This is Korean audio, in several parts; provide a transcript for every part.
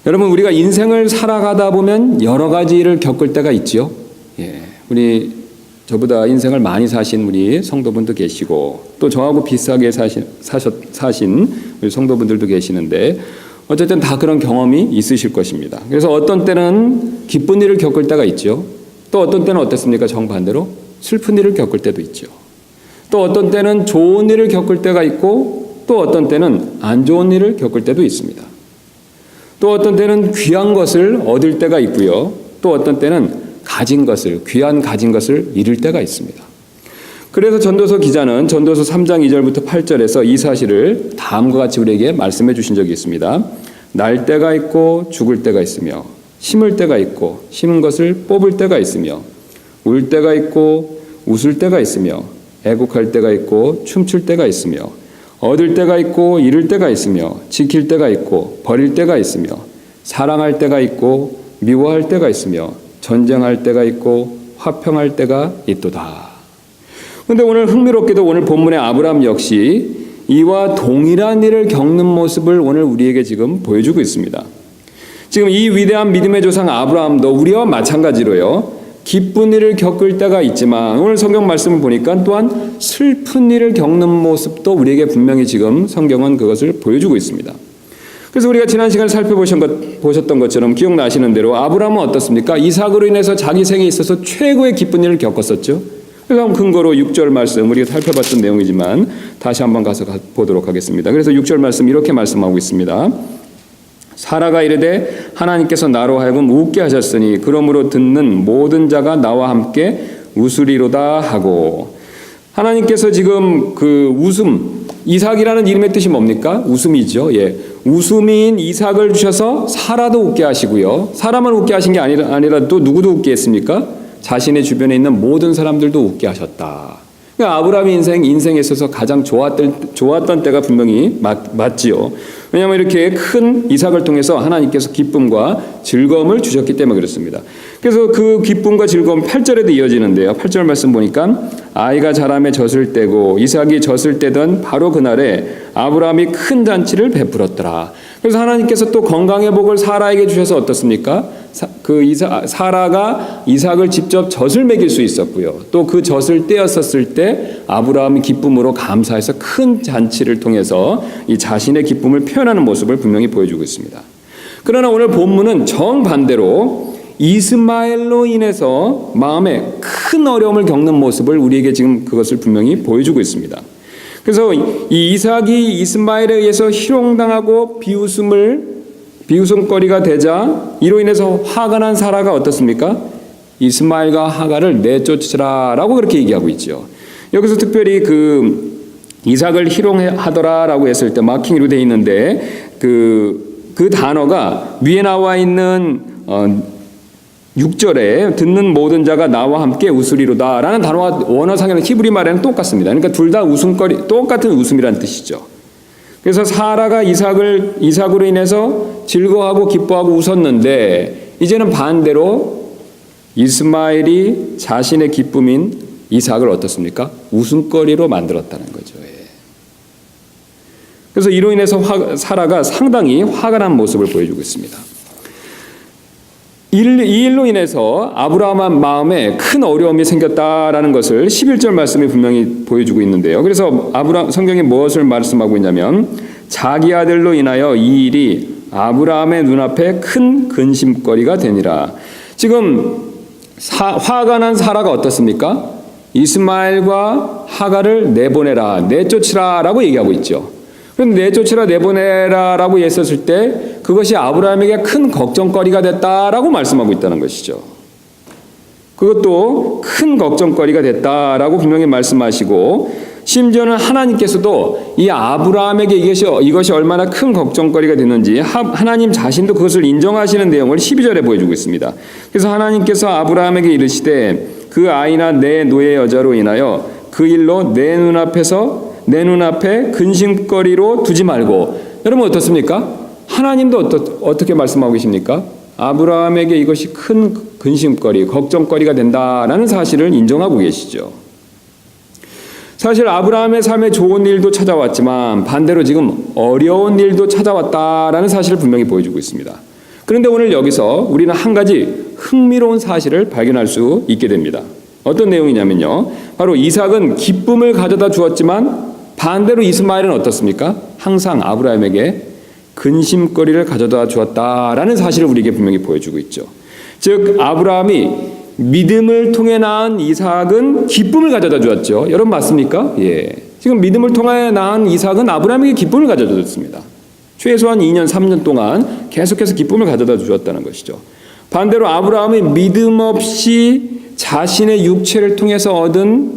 여러분, 우리가 인생을 살아가다 보면 여러 가지 일을 겪을 때가 있지요. 우리 저보다 인생을 많이 사신 우리 성도분도 계시고 또 저하고 비슷하게 사신 우리 성도분들도 계시는데 어쨌든 다 그런 경험이 있으실 것입니다. 그래서 어떤 때는 기쁜 일을 겪을 때가 있죠. 또 어떤 때는 어떻습니까? 정반대로 슬픈 일을 겪을 때도 있죠. 또 어떤 때는 좋은 일을 겪을 때가 있고 또 어떤 때는 안 좋은 일을 겪을 때도 있습니다. 또 어떤 때는 귀한 것을 얻을 때가 있고요. 또 어떤 때는 가진 것을, 귀한 가진 것을 잃을 때가 있습니다. 그래서 전도서 기자는 전도서 3장 2절부터 8절에서 이 사실을 다음과 같이 우리에게 말씀해 주신 적이 있습니다. 날 때가 있고 죽을 때가 있으며 심을 때가 있고 심은 것을 뽑을 때가 있으며 울 때가 있고 웃을 때가 있으며 애곡할 때가 있고 춤출 때가 있으며 얻을 때가 있고 잃을 때가 있으며 지킬 때가 있고 버릴 때가 있으며 사랑할 때가 있고 미워할 때가 있으며 전쟁할 때가 있고 화평할 때가 있도다. 그런데 오늘 흥미롭게도 오늘 본문의 아브라함 역시 이와 동일한 일을 겪는 모습을 오늘 우리에게 지금 보여주고 있습니다. 지금 이 위대한 믿음의 조상 아브라함도 우리와 마찬가지로요. 기쁜 일을 겪을 때가 있지만 오늘 성경 말씀을 보니까 또한 슬픈 일을 겪는 모습도 우리에게 분명히 지금 성경은 그것을 보여주고 있습니다. 그래서 우리가 지난 시간에 살펴보셨던 것처럼 기억나시는 대로 아브라함은 어떻습니까? 이삭으로 인해서 자기 생에 있어서 최고의 기쁜 일을 겪었었죠. 그래서 한번 근거로 6절 말씀 우리가 살펴봤던 내용이지만 다시 한번 가서 보도록 하겠습니다. 그래서 6절 말씀 이렇게 말씀하고 있습니다. 사라가 이르되 하나님께서 나로 하여금 웃게 하셨으니 그러므로 듣는 모든 자가 나와 함께 웃으리로다 하고, 하나님께서 지금 그 웃음, 이삭이라는 이름의 뜻이 뭡니까? 웃음이죠. 웃음인 이삭을 주셔서 사라도 웃게 하시고요. 사라만 웃게 하신 게 아니라 또 누구도 웃게 했습니까? 자신의 주변에 있는 모든 사람들도 웃게 하셨다. 그러니까 아브라함의 인생에 있어서 가장 좋았던 때가 분명히 맞지요. 왜냐하면 이렇게 큰 이삭을 통해서 하나님께서 기쁨과 즐거움을 주셨기 때문에 그렇습니다. 그래서 그 기쁨과 즐거움 8절에도 이어지는데요. 8절 말씀 보니까 아이가 자라매 젖을 때고 이삭이 젖을 때던 바로 그날에 아브라함이 큰 잔치를 베풀었더라. 그래서 하나님께서 또 건강의 복을 사라에게 주셔서 어떻습니까? 사라가 이삭을 직접 젖을 먹일 수 있었고요. 또 그 젖을 떼었었을 때 아브라함이 기쁨으로 감사해서 큰 잔치를 통해서 이 자신의 기쁨을 표현하는 모습을 분명히 보여주고 있습니다. 그러나 오늘 본문은 정반대로 이스마엘로 인해서 마음에 큰 어려움을 겪는 모습을 우리에게 지금 그것을 분명히 보여주고 있습니다. 그래서 이 이삭이 이스마엘에 의해서 희롱당하고 비웃음거리가 되자 이로 인해서 화가 난 사라가 어떻습니까? 이스마엘과 하갈을 내쫓으라라고 그렇게 얘기하고 있죠. 여기서 특별히 그 이삭을 희롱하더라라고 했을 때 마킹으로 되어 있는데 그 단어가 위에 나와 있는 6절에 듣는 모든 자가 나와 함께 웃으리로다 라는 단어가 원어상에는 히브리 말에는 똑같습니다. 그러니까 둘 다 똑같은 웃음이라는 뜻이죠. 그래서 사라가 이삭으로 인해서 즐거워하고 기뻐하고 웃었는데 이제는 반대로 이스마엘이 자신의 기쁨인 이삭을 어떻습니까? 웃음거리로 만들었다는 거죠. 그래서 이로 인해서 사라가 상당히 화가 난 모습을 보여주고 있습니다. 이 일로 인해서 아브라함 마음에 큰 어려움이 생겼다라는 것을 11절 말씀이 분명히 보여주고 있는데요. 그래서 성경이 무엇을 말씀하고 있냐면 자기 아들로 인하여 이 일이 아브라함의 눈앞에 큰 근심거리가 되니라. 지금 화가 난 사라가 어떻습니까? 이스마엘과 하갈을 내보내라, 내쫓으라 라고 얘기하고 있죠. 그런데 내쫓으라, 내보내라 라고 했었을 때 그것이 아브라함에게 큰 걱정거리가 됐다라고 말씀하고 있다는 것이죠. 그것도 큰 걱정거리가 됐다라고 분명히 말씀하시고, 심지어는 하나님께서도 이 아브라함에게 이것이 얼마나 큰 걱정거리가 됐는지 하나님 자신도 그것을 인정하시는 내용을 12절에 보여주고 있습니다. 그래서 하나님께서 아브라함에게 이르시되 그 아이나 내 노예 여자로 인하여 그 일로 내 눈앞에 근심거리로 두지 말고. 여러분 어떻습니까? 하나님도 어떻게 말씀하고 계십니까? 아브라함에게 이것이 큰 근심거리, 걱정거리가 된다라는 사실을 인정하고 계시죠. 사실 아브라함의 삶에 좋은 일도 찾아왔지만 반대로 지금 어려운 일도 찾아왔다라는 사실을 분명히 보여주고 있습니다. 그런데 오늘 여기서 우리는 한 가지 흥미로운 사실을 발견할 수 있게 됩니다. 어떤 내용이냐면요. 바로 이삭은 기쁨을 가져다 주었지만 반대로 이스마엘은 어떻습니까? 항상 아브라함에게 근심거리를 가져다 주었다라는 사실을 우리에게 분명히 보여주고 있죠. 즉 아브라함이 믿음을 통해 낳은 이삭은 기쁨을 가져다 주었죠. 여러분 맞습니까? 예. 지금 믿음을 통해 낳은 이삭은 아브라함에게 기쁨을 가져다 줬습니다. 최소한 2년, 3년 동안 계속해서 기쁨을 가져다 주었다는 것이죠. 반대로 아브라함이 믿음 없이 자신의 육체를 통해서 얻은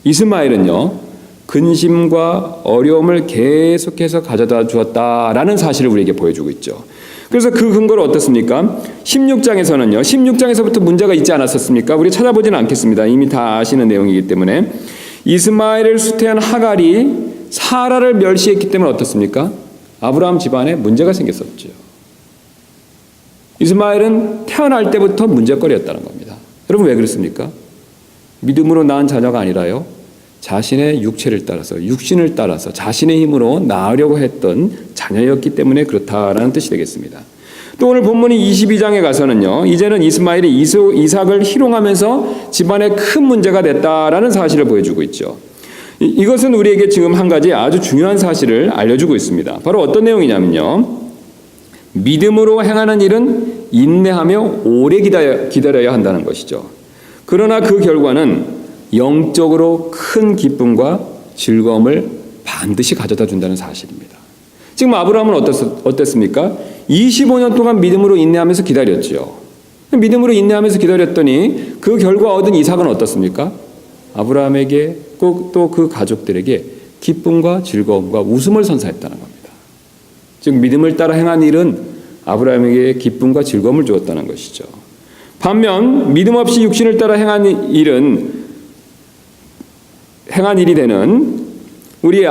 이스마엘은요. 근심과 어려움을 계속해서 가져다 주었다라는 사실을 우리에게 보여주고 있죠. 그래서 그 근거를 어떻습니까? 16장에서는요. 16장에서부터 문제가 있지 않았었습니까? 우리 찾아보지는 않겠습니다. 이미 다 아시는 내용이기 때문에. 이스마엘을 수태한 하갈이 사라를 멸시했기 때문에 어떻습니까? 아브라함 집안에 문제가 생겼었죠. 이스마엘은 태어날 때부터 문제거리였다는 겁니다. 여러분 왜 그렇습니까? 믿음으로 낳은 자녀가 아니라요. 자신의 육체를 따라서 육신을 따라서 자신의 힘으로 낳으려고 했던 자녀였기 때문에 그렇다라는 뜻이 되겠습니다. 또 오늘 본문이 22장에 가서는요. 이제는 이스마엘이 이삭을 희롱하면서 집안에 큰 문제가 됐다라는 사실을 보여주고 있죠. 이것은 우리에게 지금 한 가지 아주 중요한 사실을 알려주고 있습니다. 바로 어떤 내용이냐면요. 믿음으로 행하는 일은 인내하며 오래 기다려야 한다는 것이죠. 그러나 그 결과는 영적으로 큰 기쁨과 즐거움을 반드시 가져다 준다는 사실입니다. 지금 아브라함은 어땠습니까? 25년 동안 믿음으로 인내하면서 기다렸죠. 믿음으로 인내하면서 기다렸더니 그 결과 얻은 이삭은 어떻습니까? 아브라함에게 꼭 또 그 가족들에게 기쁨과 즐거움과 웃음을 선사했다는 겁니다. 즉 믿음을 따라 행한 일은 아브라함에게 기쁨과 즐거움을 주었다는 것이죠. 반면 믿음 없이 육신을 따라 행한 일이 되는 우리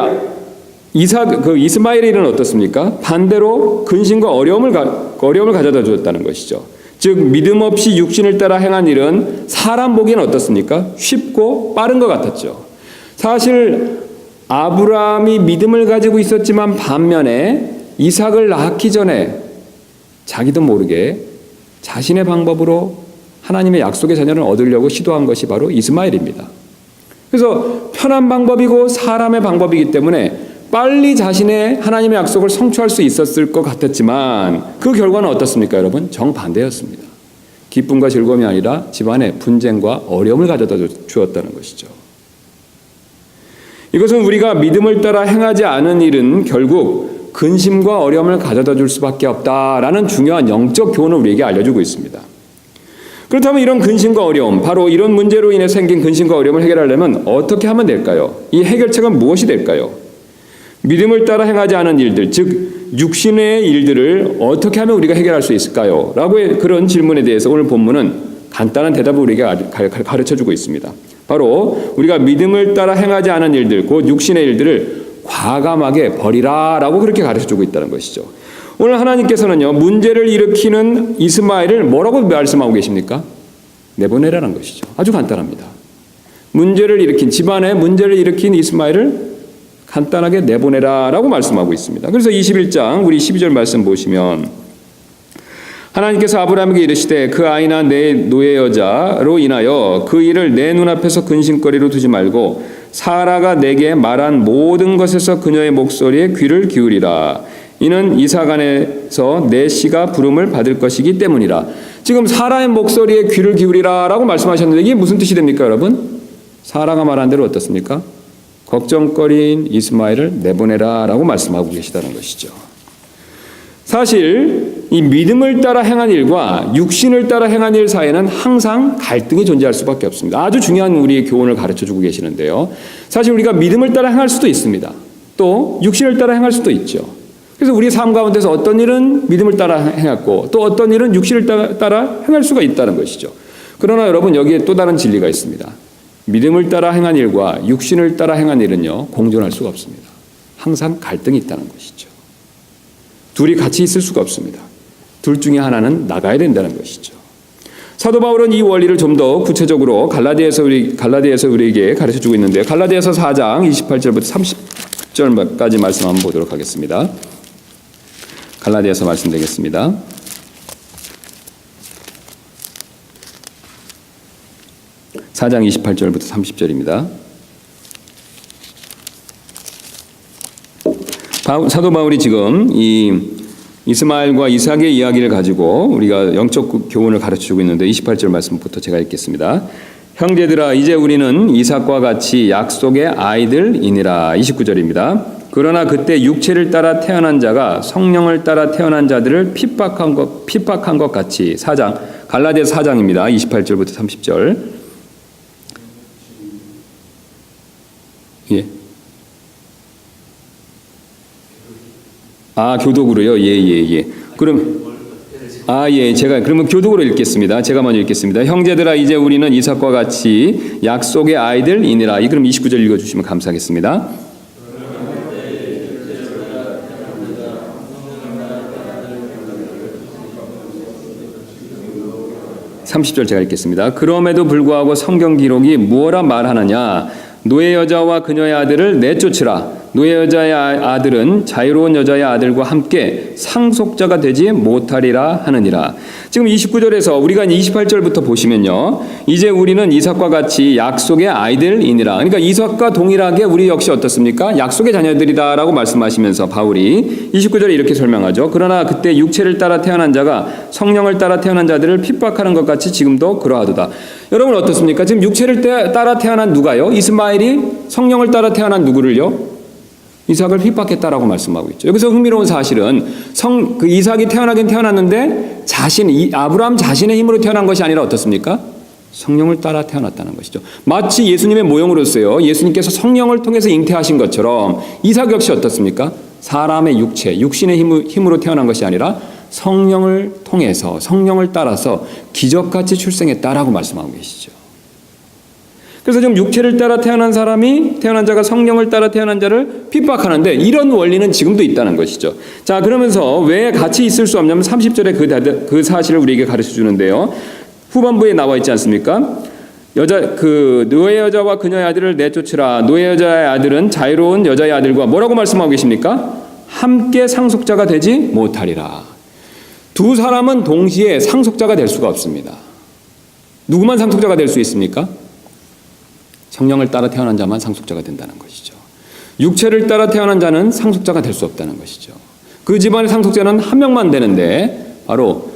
이스마엘의 일은 어떻습니까? 반대로 근심과 어려움을 가져다 주었다는 것이죠. 즉 믿음 없이 육신을 따라 행한 일은 사람 보기에는 어떻습니까? 쉽고 빠른 것 같았죠. 사실 아브라함이 믿음을 가지고 있었지만 반면에 이삭을 낳기 전에 자기도 모르게 자신의 방법으로 하나님의 약속의 자녀를 얻으려고 시도한 것이 바로 이스마엘입니다. 그래서 편한 방법이고 사람의 방법이기 때문에 빨리 자신의 하나님의 약속을 성취할 수 있었을 것 같았지만 그 결과는 어떻습니까, 여러분? 정반대였습니다. 기쁨과 즐거움이 아니라 집안에 분쟁과 어려움을 가져다 주었다는 것이죠. 이것은 우리가 믿음을 따라 행하지 않은 일은 결국 근심과 어려움을 가져다 줄 수밖에 없다라는 중요한 영적 교훈을 우리에게 알려주고 있습니다. 그렇다면 이런 근심과 어려움, 바로 이런 문제로 인해 생긴 근심과 어려움을 해결하려면 어떻게 하면 될까요? 이 해결책은 무엇이 될까요? 믿음을 따라 행하지 않은 일들, 즉 육신의 일들을 어떻게 하면 우리가 해결할 수 있을까요? 라고의 그런 질문에 대해서 오늘 본문은 간단한 대답을 우리에게 가르쳐주고 있습니다. 바로 우리가 믿음을 따라 행하지 않은 일들, 곧 육신의 일들을 과감하게 버리라 라고 그렇게 가르쳐주고 있다는 것이죠. 오늘 하나님께서는요, 문제를 일으키는 이스마엘을 뭐라고 말씀하고 계십니까? 내보내라는 것이죠. 아주 간단합니다. 집안에 문제를 일으킨 이스마엘을 간단하게 내보내라 라고 말씀하고 있습니다. 그래서 21장 우리 12절 말씀 보시면 하나님께서 아브라함에게 이르시되 그 아이나 내 노예 여자로 인하여 그 일을 내 눈앞에서 근심거리로 두지 말고 사라가 내게 말한 모든 것에서 그녀의 목소리에 귀를 기울이라. 이는 이삭 안에서 내 씨가 부름을 받을 것이기 때문이라. 지금 사라의 목소리에 귀를 기울이라 라고 말씀하셨는데 이게 무슨 뜻이 됩니까, 여러분? 사라가 말한 대로 어떻습니까? 걱정거리인 이스마엘을 내보내라 라고 말씀하고 계시다는 것이죠. 사실 이 믿음을 따라 행한 일과 육신을 따라 행한 일 사이에는 항상 갈등이 존재할 수밖에 없습니다. 아주 중요한 우리의 교훈을 가르쳐주고 계시는데요. 사실 우리가 믿음을 따라 행할 수도 있습니다. 또 육신을 따라 행할 수도 있죠. 그래서 우리 삶 가운데서 어떤 일은 믿음을 따라 행했고 또 어떤 일은 육신을 따라 행할 수가 있다는 것이죠. 그러나 여러분 여기에 또 다른 진리가 있습니다. 믿음을 따라 행한 일과 육신을 따라 행한 일은요, 공존할 수가 없습니다. 항상 갈등이 있다는 것이죠. 둘이 같이 있을 수가 없습니다. 둘 중에 하나는 나가야 된다는 것이죠. 사도 바울은 이 원리를 좀 더 구체적으로 갈라디아에서 우리에게 가르쳐주고 있는데요. 갈라디아서 4장 28절부터 30절까지 말씀 한번 보도록 하겠습니다. 갈라디아서 말씀드리겠습니다. 4장 28절부터 30절입니다. 사도 바울이 지금 이 이스마엘과 이삭의 이야기를 가지고 우리가 영적 교훈을 가르쳐주고 있는데 28절 말씀부터 제가 읽겠습니다. 형제들아 이제 우리는 이삭과 같이 약속의 아이들이니라. 29절입니다. 그러나 그때 육체를 따라 태어난 자가 성령을 따라 태어난 자들을 핍박한 것 같이. 4장 갈라디아서 4장입니다. 28절부터 30절. 예. 교독으로요. 예. 제가 그러면 교독으로 읽겠습니다. 제가 먼저 읽겠습니다. 형제들아 이제 우리는 이삭과 같이 약속의 아이들이니라. 그럼 29절 읽어주시면 감사하겠습니다. 30절 제가 읽겠습니다. 그럼에도 불구하고 성경 기록이 무엇라 말하느냐? 노예 여자와 그녀의 아들을 내쫓으라. 노예 여자의 아들은 자유로운 여자의 아들과 함께 상속자가 되지 못하리라 하느니라. 지금 29절에서 우리가 28절부터 보시면요. 이제 우리는 이삭과 같이 약속의 아이들이니라. 그러니까 이삭과 동일하게 우리 역시 어떻습니까? 약속의 자녀들이다라고 말씀하시면서 바울이 29절에 이렇게 설명하죠. 그러나 그때 육체를 따라 태어난 자가 성령을 따라 태어난 자들을 핍박하는 것 같이 지금도 그러하도다. 여러분 어떻습니까? 지금 육체를 따라 태어난 누가요? 이스마엘이 성령을 따라 태어난 누구를요? 이삭을 핍박했다라고 말씀하고 있죠. 여기서 흥미로운 사실은 이삭이 태어나긴 태어났는데 아브라함 자신의 힘으로 태어난 것이 아니라 어떻습니까? 성령을 따라 태어났다는 것이죠. 마치 예수님의 모형으로서요. 예수님께서 성령을 통해서 잉태하신 것처럼 이삭 역시 어떻습니까? 사람의 육신의 힘으로 태어난 것이 아니라 성령을 통해서 성령을 따라서 기적같이 출생했다라고 말씀하고 계시죠. 그래서 지금 육체를 따라 태어난 자가 성령을 따라 태어난 자를 핍박하는데 이런 원리는 지금도 있다는 것이죠. 자, 그러면서 왜 같이 있을 수 없냐면 30절에 그 사실을 우리에게 가르쳐 주는데요. 후반부에 나와 있지 않습니까? 노예 여자와 그녀의 아들을 내쫓으라. 노예 여자의 아들은 자유로운 여자의 아들과 뭐라고 말씀하고 계십니까? 함께 상속자가 되지 못하리라. 두 사람은 동시에 상속자가 될 수가 없습니다. 누구만 상속자가 될 수 있습니까? 성령을 따라 태어난 자만 상속자가 된다는 것이죠. 육체를 따라 태어난 자는 상속자가 될 수 없다는 것이죠. 그 집안의 상속자는 한 명만 되는데 바로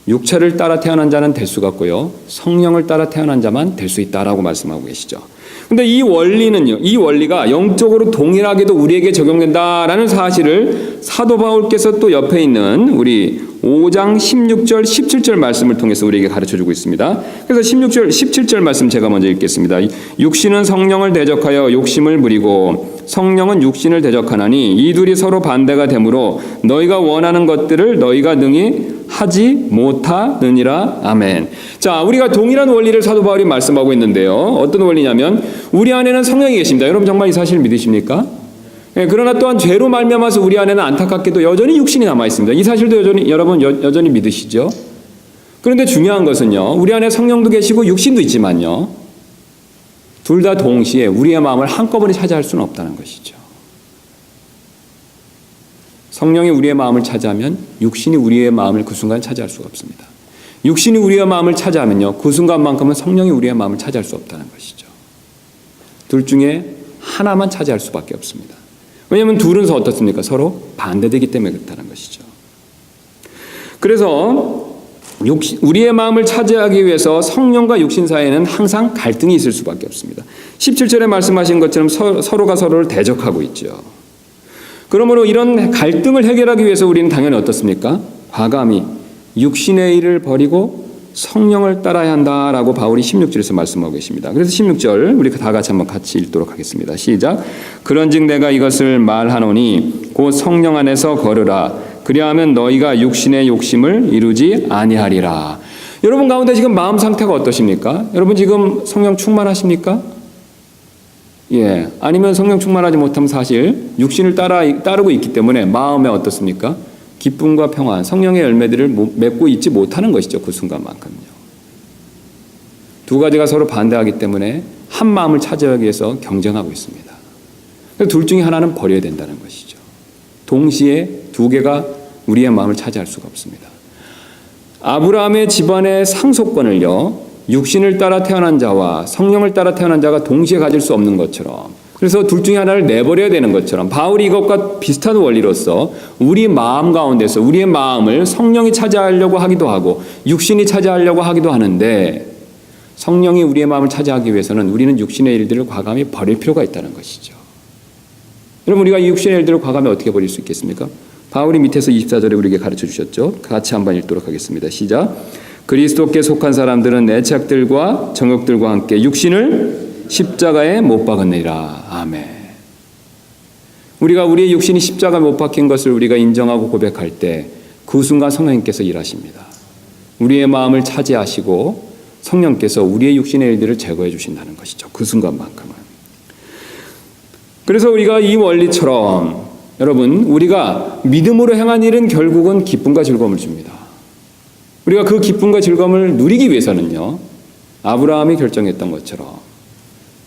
육체를 따라 태어난 자는 될 수가 없고요. 성령을 따라 태어난 자만 될 수 있다라고 말씀하고 계시죠. 근데 이 원리가 영적으로 동일하게도 우리에게 적용된다라는 사실을 사도 바울께서 또 옆에 있는 우리 5장 16절 17절 말씀을 통해서 우리에게 가르쳐주고 있습니다. 그래서 16절 17절 말씀 제가 먼저 읽겠습니다. 육신은 성령을 대적하여 욕심을 부리고 성령은 육신을 대적하나니 이 둘이 서로 반대가 되므로 너희가 원하는 것들을 너희가 능히 하지 못하느니라. 아멘. 자, 우리가 동일한 원리를 사도 바울이 말씀하고 있는데요. 어떤 원리냐면 우리 안에는 성령이 계십니다. 여러분 정말 이 사실을 믿으십니까? 그러나 또한 죄로 말미암아서 우리 안에는 안타깝게도 여전히 육신이 남아 있습니다. 이 사실도 여러분이 믿으시죠? 그런데 중요한 것은요. 우리 안에 성령도 계시고 육신도 있지만요. 둘 다 동시에 우리의 마음을 한꺼번에 차지할 수는 없다는 것이죠. 성령이 우리의 마음을 차지하면 육신이 우리의 마음을 그 순간 차지할 수가 없습니다. 육신이 우리의 마음을 차지하면요. 그 순간만큼은 성령이 우리의 마음을 차지할 수 없다는 것이죠. 둘 중에 하나만 차지할 수밖에 없습니다. 왜냐하면 둘은 어떻습니까? 서로 반대되기 때문에 그렇다는 것이죠. 그래서 우리의 마음을 차지하기 위해서 성령과 육신 사이에는 항상 갈등이 있을 수밖에 없습니다. 17절에 말씀하신 것처럼 서로가 서로를 대적하고 있죠. 그러므로 이런 갈등을 해결하기 위해서 우리는 당연히 어떻습니까? 과감히 육신의 일을 버리고 성령을 따라야 한다라고 바울이 16절에서 말씀하고 계십니다. 그래서 16절 우리 다 같이 읽도록 하겠습니다. 시작. 그런즉 내가 이것을 말하노니 곧 성령 안에서 걸으라. 그리하면 너희가 육신의 욕심을 이루지 아니하리라. 여러분 가운데 지금 마음 상태가 어떠십니까? 여러분 지금 성령 충만하십니까? 예, 아니면 성령 충만하지 못하면 사실 육신을 따르고 있기 때문에 마음에 어떻습니까? 기쁨과 평안, 성령의 열매들을 맺고 있지 못하는 것이죠. 그 순간만큼요. 두 가지가 서로 반대하기 때문에 한 마음을 차지하기 위해서 경쟁하고 있습니다. 둘 중에 하나는 버려야 된다는 것이죠. 동시에 두 개가 우리의 마음을 차지할 수가 없습니다. 아브라함의 집안의 상속권을요. 육신을 따라 태어난 자와 성령을 따라 태어난 자가 동시에 가질 수 없는 것처럼, 그래서 둘 중에 하나를 내버려야 되는 것처럼 바울이 이것과 비슷한 원리로서 우리 마음 가운데서 우리의 마음을 성령이 차지하려고 하기도 하고 육신이 차지하려고 하기도 하는데, 성령이 우리의 마음을 차지하기 위해서는 우리는 육신의 일들을 과감히 버릴 필요가 있다는 것이죠. 여러분, 우리가 이 육신의 일들을 과감히 어떻게 버릴 수 있겠습니까? 바울이 밑에서 24절에 우리에게 가르쳐 주셨죠. 같이 한번 읽도록 하겠습니다. 시작. 그리스도께 속한 사람들은 내 죄악들과 정욕들과 함께 육신을 십자가에 못 박았느니라. 아멘. 우리가 우리의 육신이 십자가에 못 박힌 것을 우리가 인정하고 고백할 때 그 순간 성령님께서 일하십니다. 우리의 마음을 차지하시고 성령께서 우리의 육신의 일들을 제거해 주신다는 것이죠. 그 순간만큼은. 그래서 우리가 이 원리처럼 여러분, 우리가 믿음으로 행한 일은 결국은 기쁨과 즐거움을 줍니다. 우리가 그 기쁨과 즐거움을 누리기 위해서는요, 아브라함이 결정했던 것처럼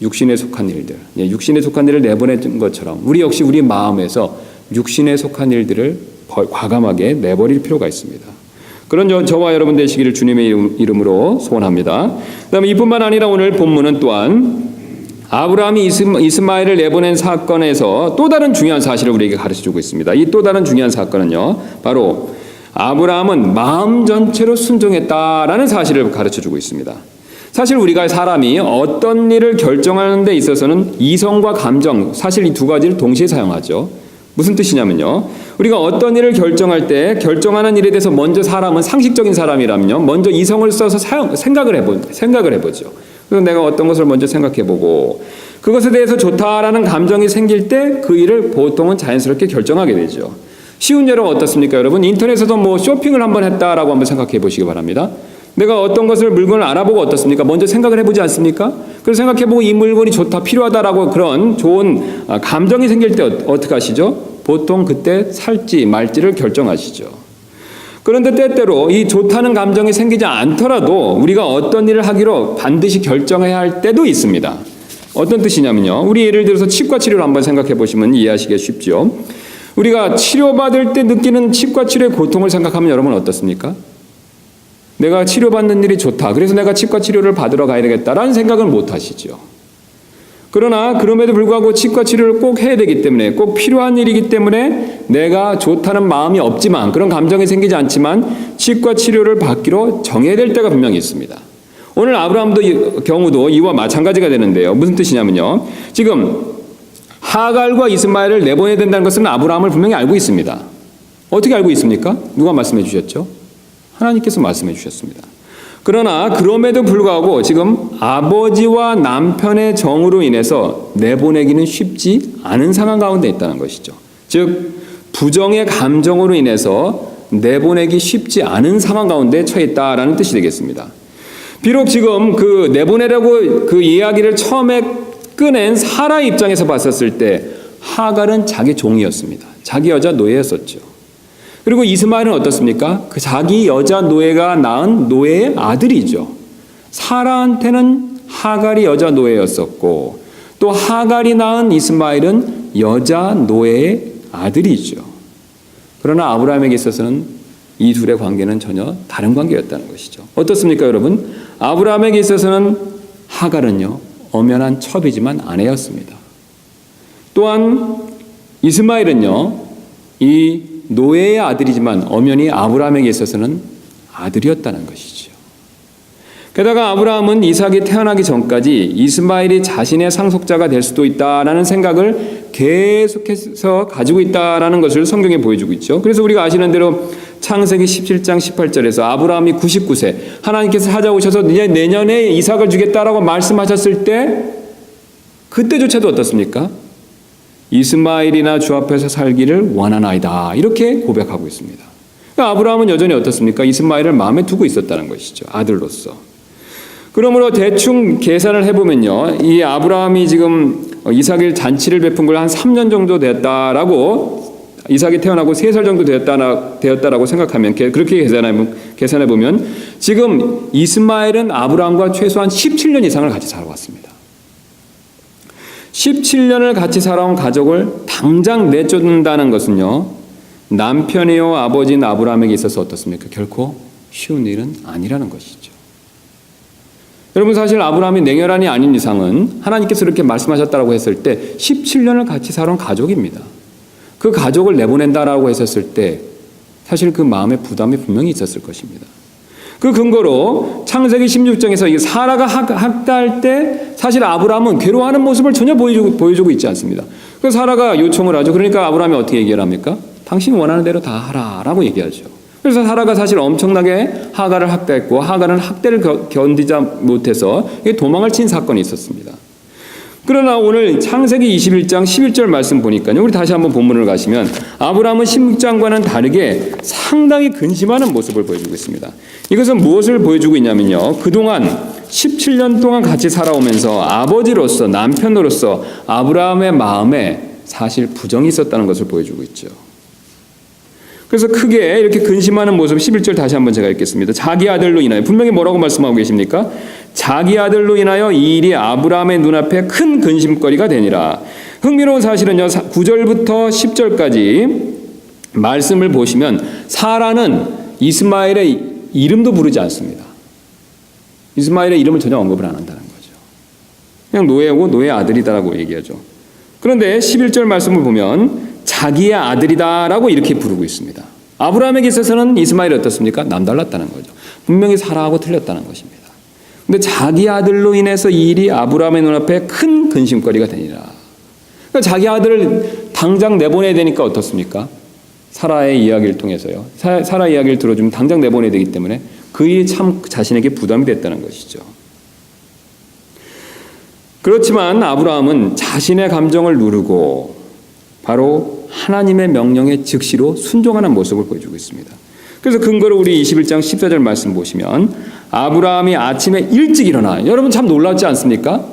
육신에 속한 일들, 육신에 속한 일을 내보내는 것처럼 우리 역시 우리 마음에서 육신에 속한 일들을 과감하게 내버릴 필요가 있습니다. 그런 저와 여러분 되시기를 주님의 이름으로 소원합니다. 그다음에 이뿐만 아니라 오늘 본문은 또한 아브라함이 이스마엘을 내보낸 사건에서 또 다른 중요한 사실을 우리에게 가르쳐주고 있습니다. 이 또 다른 중요한 사건은요, 바로 아브라함은 마음 전체로 순종했다라는 사실을 가르쳐주고 있습니다. 사실 우리가 사람이 어떤 일을 결정하는 데 있어서는 이성과 감정, 사실 이 두 가지를 동시에 사용하죠. 무슨 뜻이냐면요, 우리가 어떤 일을 결정할 때 결정하는 일에 대해서 먼저 사람은 상식적인 사람이라면요, 먼저 이성을 써서 생각을 해보죠. 그래서 내가 어떤 것을 먼저 생각해보고 그것에 대해서 좋다라는 감정이 생길 때 그 일을 보통은 자연스럽게 결정하게 되죠. 쉬운 예로 어떻습니까, 여러분? 인터넷에서 뭐 쇼핑을 한번 했다라고 한번 생각해 보시기 바랍니다. 내가 어떤 것을 물건을 알아보고 어떻습니까? 먼저 생각을 해보지 않습니까? 그래서 생각해보고 이 물건이 좋다, 필요하다라고 그런 좋은 감정이 생길 때 어떻게 하시죠? 보통 그때 살지 말지를 결정하시죠. 그런데 때때로 이 좋다는 감정이 생기지 않더라도 우리가 어떤 일을 하기로 반드시 결정해야 할 때도 있습니다. 어떤 뜻이냐면요, 우리 예를 들어서 치과 치료를 한번 생각해 보시면 이해하시기 쉽죠. 우리가 치료받을 때 느끼는 치과 치료의 고통을 생각하면 여러분 어떻습니까? 내가 치료받는 일이 좋다, 그래서 내가 치과 치료를 받으러 가야 되겠다라는 생각을 못 하시죠. 그러나 그럼에도 불구하고 치과 치료를 꼭 해야 되기 때문에, 꼭 필요한 일이기 때문에 내가 좋다는 마음이 없지만, 그런 감정이 생기지 않지만 치과 치료를 받기로 정해야 될 때가 분명히 있습니다. 오늘 아브라함도 경우도 이와 마찬가지가 되는데요. 무슨 뜻이냐면요, 지금 하갈과 이스마엘을 내보내야 된다는 것은 아브라함을 분명히 알고 있습니다. 어떻게 알고 있습니까? 누가 말씀해 주셨죠? 하나님께서 말씀해 주셨습니다. 그러나 그럼에도 불구하고 지금 아버지와 남편의 정으로 인해서 내보내기는 쉽지 않은 상황 가운데 있다는 것이죠. 즉 부정의 감정으로 인해서 내보내기 쉽지 않은 상황 가운데 처해 있다라는 뜻이 되겠습니다. 비록 지금 그 내보내려고 그 이야기를 처음에 꺼낸 사라 입장에서 봤었을 때 하갈은 자기 종이었습니다. 자기 여자 노예였었죠. 그리고 이스마엘은 어떻습니까? 그 자기 여자 노예가 낳은 노예의 아들이죠. 사라한테는 하갈이 여자 노예였었고, 또 하갈이 낳은 이스마엘은 여자 노예의 아들이죠. 그러나 아브라함에게 있어서는 이 둘의 관계는 전혀 다른 관계였다는 것이죠. 어떻습니까, 여러분? 아브라함에게 있어서는 하갈은요, 엄연한 첩이지만 아내였습니다. 또한 이스마엘은요, 이 노예의 아들이지만 엄연히 아브라함에게 있어서는 아들이었다는 것이죠. 게다가 아브라함은 이삭이 태어나기 전까지 이스마엘이 자신의 상속자가 될 수도 있다라는 생각을 계속해서 가지고 있다라는 것을 성경에 보여주고 있죠. 그래서 우리가 아시는 대로 창세기 17장 18절에서 아브라함이 99세, 하나님께서 찾아오셔서 내년에 이삭을 주겠다라고 말씀하셨을 때 그때조차도 어떻습니까? 이스마엘이나 주 앞에서 살기를 원하나이다, 이렇게 고백하고 있습니다. 그러니까 아브라함은 여전히 어떻습니까? 이스마엘을 마음에 두고 있었다는 것이죠. 아들로서. 그러므로 대충 계산을 해보면요, 이 아브라함이 지금 이삭의 잔치를 베푼 걸 한 3년 정도 됐다라고, 이삭이 태어나고 3살 정도 되었다라고 생각하면, 그렇게 계산해보면 지금 이스마엘은 아브라함과 최소한 17년 이상을 같이 살아왔습니다. 17년을 같이 살아온 가족을 당장 내쫓는다는 것은요, 남편이요 아버지인 아브라함에게 있어서 어떻습니까? 결코 쉬운 일은 아니라는 것이죠. 여러분 사실 아브라함이 냉혈한이 아닌 이상은 하나님께서 이렇게 말씀하셨다고 했을 때 17년을 같이 살아온 가족입니다. 그 가족을 내보낸다라고 했었을 때 사실 그 마음의 부담이 분명히 있었을 것입니다. 그 근거로 창세기 16장에서 이 사라가 학대할 때 사실 아브라함은 괴로워하는 모습을 전혀 보여주고 있지 않습니다. 그래서 사라가 요청을 하죠. 그러니까 아브라함이 어떻게 얘기를 합니까? 당신이 원하는 대로 다 하라라고 얘기하죠. 그래서 사라가 사실 엄청나게 하갈을 학대했고 하갈은 학대를 견디지 못해서 도망을 친 사건이 있었습니다. 그러나 오늘 창세기 21장 11절 말씀 보니까요. 우리 다시 한번 본문을 가시면 아브라함은 16장과는 다르게 상당히 근심하는 모습을 보여주고 있습니다. 이것은 무엇을 보여주고 있냐면요. 그동안 17년 동안 같이 살아오면서 아버지로서 남편으로서 아브라함의 마음에 사실 부정이 있었다는 것을 보여주고 있죠. 그래서 크게 이렇게 근심하는 모습 11절 다시 한번 제가 읽겠습니다. 자기 아들로 인하여 분명히 뭐라고 말씀하고 계십니까? 자기 아들로 인하여 이 일이 아브라함의 눈앞에 큰 근심거리가 되니라. 흥미로운 사실은요. 9절부터 10절까지 말씀을 보시면 사라는 이스마엘의 이름도 부르지 않습니다. 이스마엘의 이름을 전혀 언급을 안 한다는 거죠. 그냥 노예고 노예 아들이다라고 얘기하죠. 그런데 11절 말씀을 보면 자기의 아들이다라고 이렇게 부르고 있습니다. 아브라함에게 있어서는 이스마엘이 어떻습니까? 남달랐다는 거죠. 분명히 사라하고 틀렸다는 것입니다. 근데 자기 아들로 인해서 이 일이 아브라함의 눈앞에 큰 근심거리가 되니라. 그러니까 자기 아들을 당장 내보내야 되니까 어떻습니까? 사라의 이야기를 통해서요. 사라 이야기를 들어주면 당장 내보내야 되기 때문에 그 일이 참 자신에게 부담이 됐다는 것이죠. 그렇지만 아브라함은 자신의 감정을 누르고 바로 하나님의 명령에 즉시로 순종하는 모습을 보여주고 있습니다. 그래서 근거로 우리 21장 14절 말씀 보시면 아브라함이 아침에 일찍 일어나. 여러분 참 놀랍지 않습니까?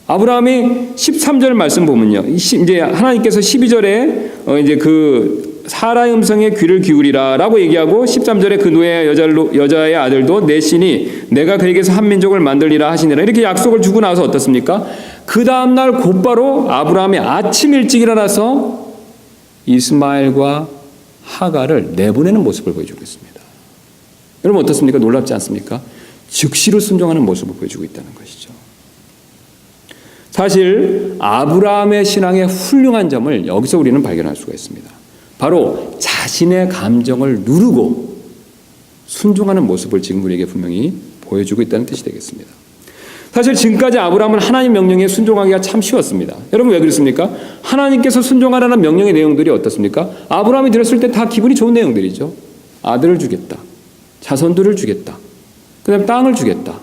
아브라함이 13절 말씀 보면요. 이제 하나님께서 12절에 이제 그 사라의 음성에 귀를 기울이라라고 얘기하고 13절에 그 노예 여자의 아들도 내 신이 내가 그에게서 한 민족을 만들리라 하시니라 이렇게 약속을 주고 나서 어떻습니까? 그 다음 날 곧바로 아브라함이 아침 일찍 일어나서 이스마엘과 하갈을 내보내는 모습을 보여주고 있습니다. 여러분 어떻습니까? 놀랍지 않습니까? 즉시로 순종하는 모습을 보여주고 있다는 것이죠. 사실 아브라함의 신앙의 훌륭한 점을 여기서 우리는 발견할 수가 있습니다. 바로 자신의 감정을 누르고 순종하는 모습을 지금 우리에게 분명히 보여주고 있다는 뜻이 되겠습니다. 사실 지금까지 아브라함은 하나님 명령에 순종하기가 참 쉬웠습니다. 여러분 왜 그렇습니까? 하나님께서 순종하라는 명령의 내용들이 어떻습니까? 아브라함이 들었을 때 다 기분이 좋은 내용들이죠. 아들을 주겠다. 자손들을 주겠다. 그 다음에 땅을 주겠다.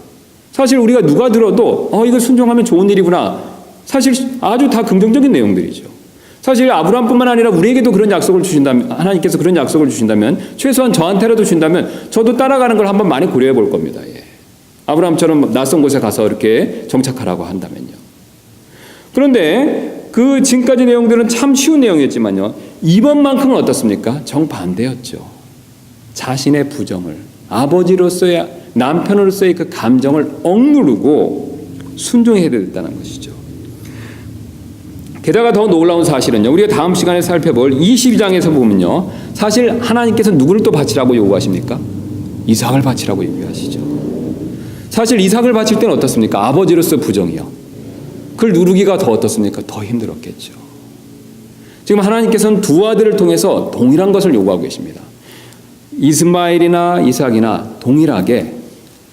사실 우리가 누가 들어도 이거 순종하면 좋은 일이구나. 사실 아주 다 긍정적인 내용들이죠. 사실 아브라함뿐만 아니라 우리에게도 그런 약속을 주신다면, 하나님께서 그런 약속을 주신다면, 최소한 저한테라도 주신다면 저도 따라가는 걸 한번 많이 고려해 볼 겁니다. 예. 아브라함처럼 낯선 곳에 가서 이렇게 정착하라고 한다면요. 그런데 그 지금까지 내용들은 참 쉬운 내용이었지만요. 이번만큼은 어떻습니까? 정반대였죠. 자신의 부정을, 아버지로서의, 남편으로서의 그 감정을 억누르고 순종해야 됐다는 것이죠. 게다가 더 놀라운 사실은요. 우리가 다음 시간에 살펴볼 22장에서 보면요. 사실 하나님께서 누구를 또 바치라고 요구하십니까? 이삭을 바치라고 요구하시죠. 사실 이삭을 바칠 때는 어떻습니까? 아버지로서 부정이요. 그걸 누르기가 더 어떻습니까? 더 힘들었겠죠. 지금 하나님께서는 두 아들을 통해서 동일한 것을 요구하고 계십니다. 이스마엘이나 이삭이나 동일하게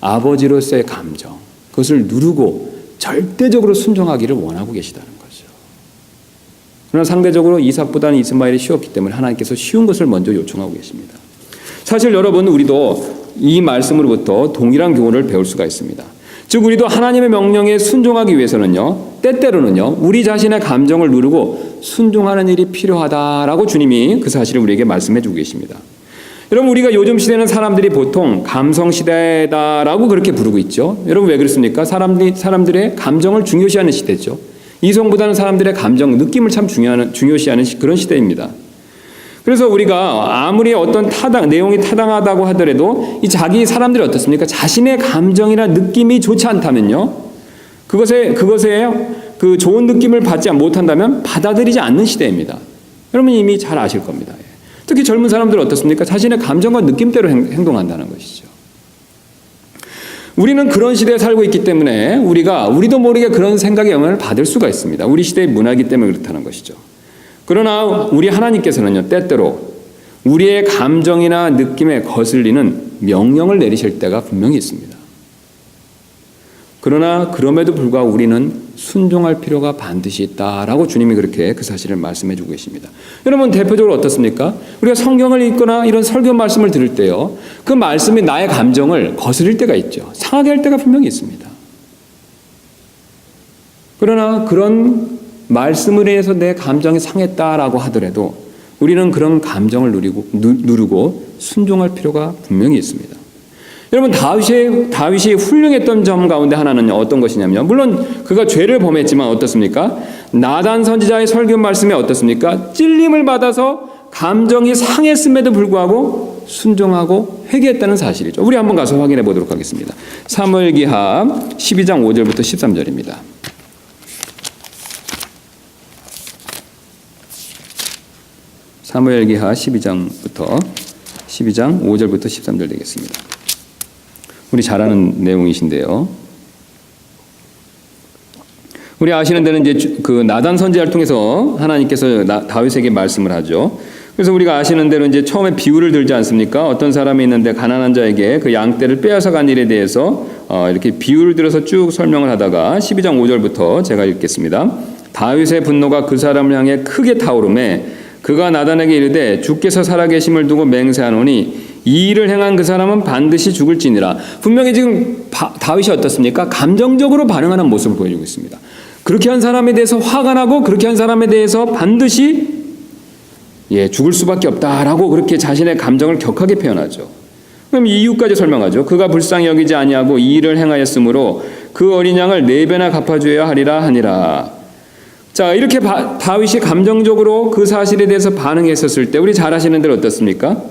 아버지로서의 감정, 그것을 누르고 절대적으로 순종하기를 원하고 계시다는 거죠. 그러나 상대적으로 이삭보다는 이스마엘이 쉬웠기 때문에 하나님께서 쉬운 것을 먼저 요청하고 계십니다. 사실 여러분 우리도 이 말씀으로부터 동일한 교훈을 배울 수가 있습니다. 즉 우리도 하나님의 명령에 순종하기 위해서는요. 때때로는요. 우리 자신의 감정을 누르고 순종하는 일이 필요하다라고 주님이 그 사실을 우리에게 말씀해 주고 계십니다. 여러분 우리가 요즘 시대는 사람들이 보통 감성 시대다라고 그렇게 부르고 있죠. 여러분 왜 그렇습니까? 사람들의 감정을 중요시하는 시대죠. 이성보다는 사람들의 감정, 느낌을 참 중요시하는 그런 시대입니다. 그래서 우리가 아무리 어떤 내용이 타당하다고 하더라도 이 사람들이 어떻습니까? 자신의 감정이나 느낌이 좋지 않다면요. 그것에 그 좋은 느낌을 받지 못한다면 받아들이지 않는 시대입니다. 여러분 이미 잘 아실 겁니다. 특히 젊은 사람들은 어떻습니까? 자신의 감정과 느낌대로 행동한다는 것이죠. 우리는 그런 시대에 살고 있기 때문에 우리도 모르게 그런 생각의 영향을 받을 수가 있습니다. 우리 시대의 문화이기 때문에 그렇다는 것이죠. 그러나 우리 하나님께서는요, 때때로 우리의 감정이나 느낌에 거슬리는 명령을 내리실 때가 분명히 있습니다. 그러나 그럼에도 불구하고 우리는 순종할 필요가 반드시 있다라고 주님이 그렇게 그 사실을 말씀해 주고 계십니다. 여러분, 대표적으로 어떻습니까? 우리가 성경을 읽거나 이런 설교 말씀을 들을 때요, 그 말씀이 나의 감정을 거스릴 때가 있죠. 상하게 할 때가 분명히 있습니다. 그러나 그런 말씀을 위해서 내 감정이 상했다라고 하더라도 우리는 그런 감정을 누르고 순종할 필요가 분명히 있습니다. 여러분, 다윗이 훌륭했던 점 가운데 하나는 어떤 것이냐면요, 물론 그가 죄를 범했지만 어떻습니까? 나단 선지자의 설교 말씀에 어떻습니까? 찔림을 받아서 감정이 상했음에도 불구하고 순종하고 회개했다는 사실이죠. 우리 한번 가서 확인해 보도록 하겠습니다. 사무엘기하 12장 5절부터 13절입니다. 사무엘기하 12장 5절부터 13절 되겠습니다. 우리 잘 아는 내용이신데요. 우리 아시는 데는 이제 그 나단 선지자를 통해서 하나님께서 다윗에게 말씀을 하죠. 그래서 우리가 아시는 대로 이제 처음에 비유를 들지 않습니까? 어떤 사람이 있는데 가난한 자에게 그 양떼를 빼앗아 간 일에 대해서 이렇게 비유를 들어서 쭉 설명을 하다가 12장 5절부터 제가 읽겠습니다. 다윗의 분노가 그 사람을 향해 크게 타오르매 그가 나단에게 이르되 주께서 살아계심을 두고 맹세하노니 이 일을 행한 그 사람은 반드시 죽을지니라. 분명히 지금 다윗이 어떻습니까? 감정적으로 반응하는 모습을 보여주고 있습니다. 그렇게 한 사람에 대해서 화가 나고 그렇게 한 사람에 대해서 반드시 죽을 수밖에 없다라고 그렇게 자신의 감정을 격하게 표현하죠. 그럼 이유까지 설명하죠. 그가 불쌍히 여기지 아니하고 이 일을 행하였으므로 그 어린 양을 4배나 갚아주어야 하리라 하니라. 자, 이렇게 다윗이 감정적으로 그 사실에 대해서 반응했었을 때 우리 잘 아시는 대로 어떻습니까?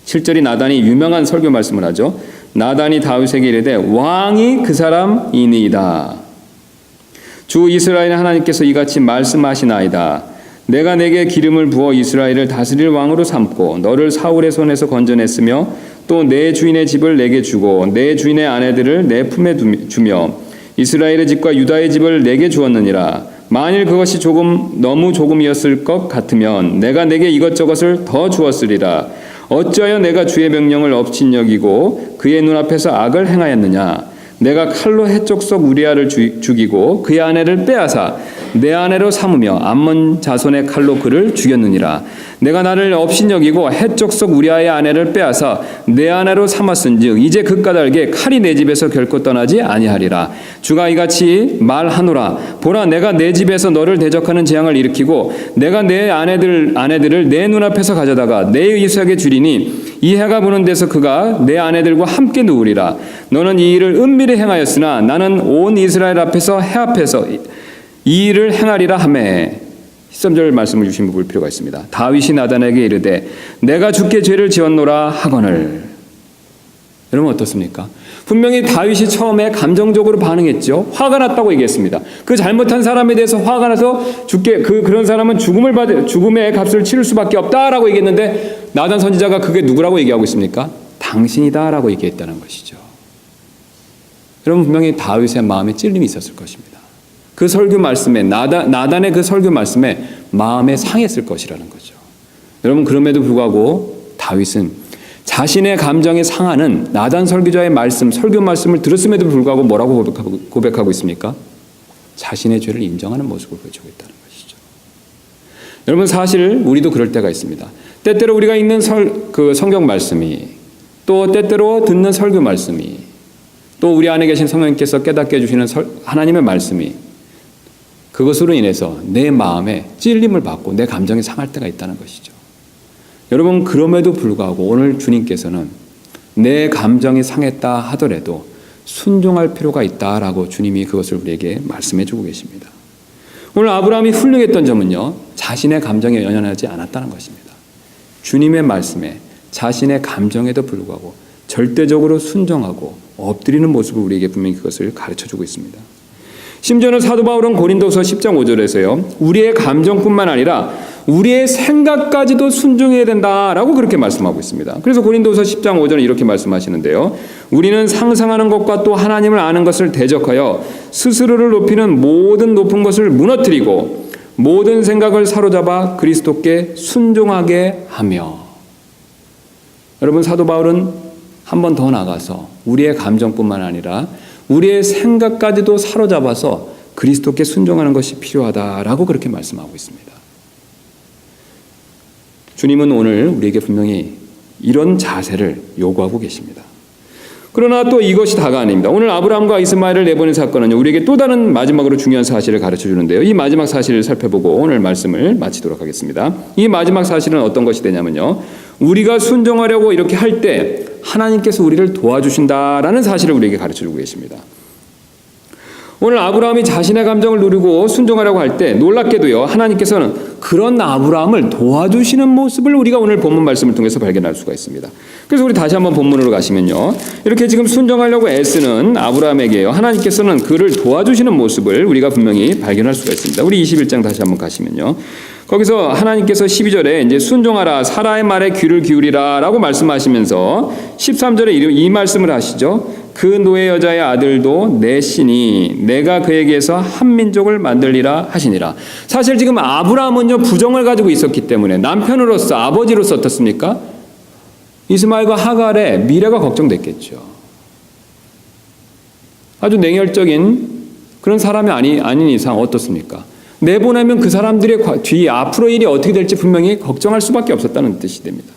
7절이 나단이 유명한 설교 말씀을 하죠. 나단이 다윗에게 이르되 왕이 그 사람이니이다. 주 이스라엘의 하나님께서 이같이 말씀하시나이다. 내가 내게 기름을 부어 이스라엘을 다스릴 왕으로 삼고 너를 사울의 손에서 건져냈으며 또 내 주인의 집을 내게 주고 내 주인의 아내들을 내 품에 주며 이스라엘의 집과 유다의 집을 내게 주었느니라. 만일 그것이 너무 조금이었을 것 같으면 내가 내게 이것저것을 더 주었으리라. 어찌하여 내가 주의 명령을 업신여기고 그의 눈앞에서 악을 행하였느냐. 내가 칼로 해족속 우리아를 죽이고 그의 아내를 빼앗아 내 아내로 삼으며 암몬 자손의 칼로 그를 죽였느니라. 내가 나를 업신여기고 해족속 우리아의 아내를 빼앗아 내 아내로 삼았은즉 이제 그 까닭에 칼이 내 집에서 결코 떠나지 아니하리라. 주가 이같이 말하노라. 보라, 내가 내 집에서 너를 대적하는 재앙을 일으키고 내가 내 아내들을 내 눈앞에서 가져다가 내 이삭에게 주리니 이 해가 부는 데서 그가 내 아내들과 함께 누우리라. 너는 이 일을 은밀히 행하였으나 나는 온 이스라엘 앞에서 해 앞에서 이 일을 행하리라 하매. 13절 말씀을 주시면 볼 필요가 있습니다. 다윗이 나단에게 이르되 내가 주께 죄를 지었노라 하거늘. 여러분 어떻습니까? 분명히 다윗이 처음에 감정적으로 반응했죠. 화가 났다고 얘기했습니다. 그 잘못한 사람에 대해서 화가 나서 그런 사람은 죽음의 값을 치를 수밖에 없다라고 얘기했는데 나단 선지자가 그게 누구라고 얘기하고 있습니까? 당신이다라고 얘기했다는 것이죠. 여러분 분명히 다윗의 마음에 찔림이 있었을 것입니다. 그 설교 말씀에 나단의 그 설교 말씀에 마음에 상했을 것이라는 거죠. 여러분 그럼에도 불구하고 다윗은 자신의 감정에 상하는 나단 설교자의 설교 말씀을 들었음에도 불구하고 뭐라고 고백하고 있습니까? 자신의 죄를 인정하는 모습을 보여주고 있다는 것이죠. 여러분 사실 우리도 그럴 때가 있습니다. 때때로 우리가 읽는 그 성경 말씀이 또 때때로 듣는 설교 말씀이 또 우리 안에 계신 성령님께서 깨닫게 해주시는 하나님의 말씀이 그것으로 인해서 내 마음에 찔림을 받고 내 감정이 상할 때가 있다는 것이죠. 여러분 그럼에도 불구하고 오늘 주님께서는 내 감정이 상했다 하더라도 순종할 필요가 있다라고 주님이 그것을 우리에게 말씀해 주고 계십니다. 오늘 아브라함이 훌륭했던 점은요, 자신의 감정에 연연하지 않았다는 것입니다. 주님의 말씀에 자신의 감정에도 불구하고 절대적으로 순종하고 엎드리는 모습을 우리에게 분명히 그것을 가르쳐 주고 있습니다. 심지어는 사도 바울은 고린도서 10장 5절에서요. 우리의 감정뿐만 아니라 우리의 생각까지도 순종해야 된다라고 그렇게 말씀하고 있습니다. 그래서 고린도서 10장 5절에 이렇게 말씀하시는데요. 우리는 상상하는 것과 또 하나님을 아는 것을 대적하여 스스로를 높이는 모든 높은 것을 무너뜨리고 모든 생각을 사로잡아 그리스도께 순종하게 하며. 여러분, 사도 바울은 한 번 더 나가서 우리의 감정뿐만 아니라 우리의 생각까지도 사로잡아서 그리스도께 순종하는 것이 필요하다라고 그렇게 말씀하고 있습니다. 주님은 오늘 우리에게 분명히 이런 자세를 요구하고 계십니다. 그러나 또 이것이 다가 아닙니다. 오늘 아브라함과 이스마엘을 내보낸 사건은요, 우리에게 또 다른 마지막으로 중요한 사실을 가르쳐 주는데요. 이 마지막 사실을 살펴보고 오늘 말씀을 마치도록 하겠습니다. 이 마지막 사실은 어떤 것이 되냐면요, 우리가 순종하려고 이렇게 할 때 하나님께서 우리를 도와주신다라는 사실을 우리에게 가르쳐 주고 계십니다. 오늘 아브라함이 자신의 감정을 누리고 순종하려고 할 때 놀랍게도요, 하나님께서는 그런 아브라함을 도와주시는 모습을 우리가 오늘 본문 말씀을 통해서 발견할 수가 있습니다. 그래서 우리 다시 한번 본문으로 가시면요, 이렇게 지금 순종하려고 애쓰는 아브라함에게요, 하나님께서는 그를 도와주시는 모습을 우리가 분명히 발견할 수가 있습니다. 우리 21장 다시 한번 가시면요, 거기서 하나님께서 12절에 이제 순종하라, 사라의 말에 귀를 기울이라 라고 말씀하시면서 13절에 이 말씀을 하시죠. 그 노예 여자의 아들도 내 신이 내가 그에게서 한 민족을 만들리라 하시니라. 사실 지금 아브라함은요, 부정을 가지고 있었기 때문에 남편으로서, 아버지로서 어떻습니까? 이스마엘과 하갈의 미래가 걱정됐겠죠. 아주 냉혈적인 그런 사람이 아닌 이상 어떻습니까? 내보내면 그 사람들의 뒤 앞으로 일이 어떻게 될지 분명히 걱정할 수밖에 없었다는 뜻이 됩니다.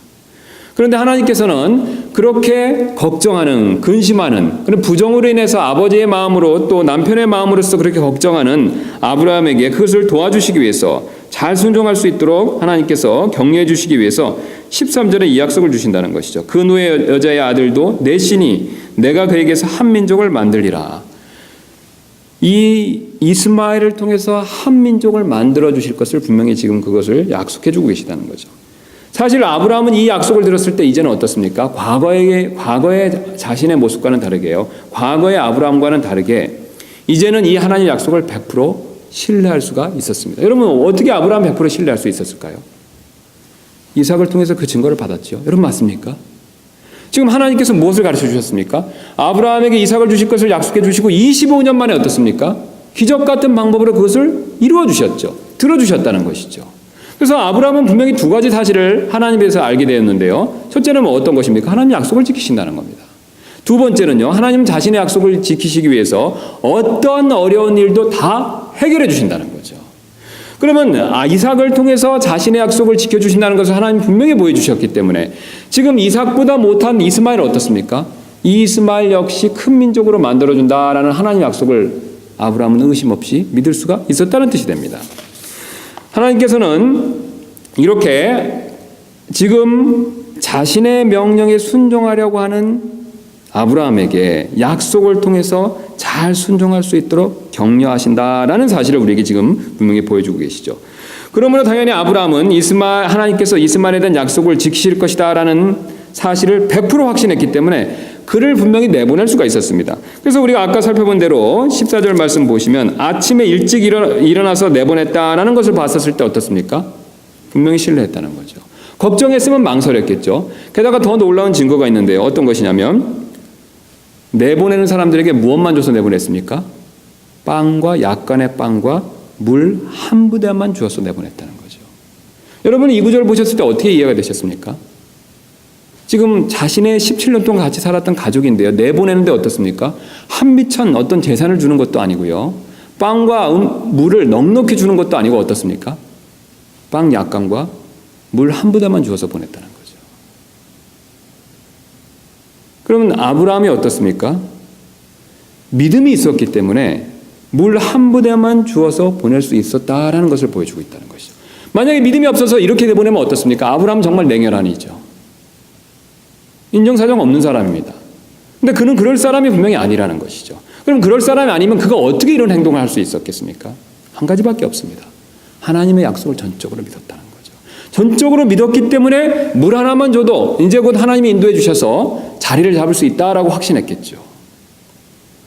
그런데 하나님께서는 그렇게 걱정하는, 근심하는, 그런 부정으로 인해서 아버지의 마음으로 또 남편의 마음으로서 그렇게 걱정하는 아브라함에게 그것을 도와주시기 위해서, 잘 순종할 수 있도록 하나님께서 격려해 주시기 위해서 13절에 이 약속을 주신다는 것이죠. 그 노예 여자의 아들도 내 신이 내가 그에게서 한 민족을 만들리라. 이 이스마엘을 통해서 한 민족을 만들어 주실 것을 분명히 지금 그것을 약속해 주고 계시다는 거죠. 사실 아브라함은 이 약속을 들었을 때 이제는 어떻습니까? 과거의 자신의 모습과는 다르게요, 과거의 아브라함과는 다르게 이제는 이 하나님의 약속을 100% 신뢰할 수가 있었습니다. 여러분, 어떻게 아브라함 100% 신뢰할 수 있었을까요? 이삭을 통해서 그 증거를 받았죠. 여러분, 맞습니까? 지금 하나님께서 무엇을 가르쳐 주셨습니까? 아브라함에게 이삭을 주실 것을 약속해 주시고 25년 만에 어떻습니까? 기적 같은 방법으로 그것을 이루어 주셨죠. 들어주셨다는 것이죠. 그래서 아브라함은 분명히 두 가지 사실을 하나님에서 알게 되었는데요. 첫째는 어떤 것입니까? 하나님 약속을 지키신다는 겁니다. 두 번째는요, 하나님 자신의 약속을 지키시기 위해서 어떤 어려운 일도 다 해결해 주신다는 거죠. 그러면 이삭을 통해서 자신의 약속을 지켜주신다는 것을 하나님 분명히 보여주셨기 때문에 지금 이삭보다 못한 이스마엘 어떻습니까? 이 이스마엘 역시 큰 민족으로 만들어준다라는 하나님 약속을 아브라함은 의심 없이 믿을 수가 있었다는 뜻이 됩니다. 하나님께서는 이렇게 지금 자신의 명령에 순종하려고 하는 아브라함에게 약속을 통해서 잘 순종할 수 있도록 격려하신다라는 사실을 우리에게 지금 분명히 보여주고 계시죠. 그러므로 당연히 아브라함은 하나님께서 이스마엘에 대한 약속을 지키실 것이다라는 사실을 100% 확신했기 때문에 그를 분명히 내보낼 수가 있었습니다. 그래서 우리가 아까 살펴본 대로 14절 말씀 보시면 아침에 일찍 일어나서 내보냈다라는 것을 봤었을 때 어떻습니까? 분명히 신뢰했다는 거죠. 걱정했으면 망설였겠죠. 게다가 더 놀라운 증거가 있는데요. 어떤 것이냐면 내보내는 사람들에게 무엇만 줘서 내보냈습니까? 빵과 약간의 빵과 물 한 부대만 주어서 내보냈다는 거죠. 여러분, 이 구절을 보셨을 때 어떻게 이해가 되셨습니까? 지금 자신의 17년 동안 같이 살았던 가족인데요, 내보내는데 어떻습니까? 한미천 어떤 재산을 주는 것도 아니고요, 빵과 물을 넉넉히 주는 것도 아니고 어떻습니까? 빵 약간과 물 한 부대만 주어서 보냈다는 거죠. 그러면 아브라함이 어떻습니까? 믿음이 있었기 때문에 물 한 부대만 주어서 보낼 수 있었다라는 것을 보여주고 있다는 것이죠. 만약에 믿음이 없어서 이렇게 내보내면 어떻습니까? 아브라함은 정말 냉혈한이죠. 인정사정 없는 사람입니다. 근데 그는 그럴 사람이 분명히 아니라는 것이죠. 그럼 그럴 사람이 아니면 그가 어떻게 이런 행동을 할 수 있었겠습니까? 한 가지밖에 없습니다. 하나님의 약속을 전적으로 믿었다는 거죠. 전적으로 믿었기 때문에 물 하나만 줘도 이제 곧 하나님이 인도해 주셔서 자리를 잡을 수 있다라고 확신했겠죠.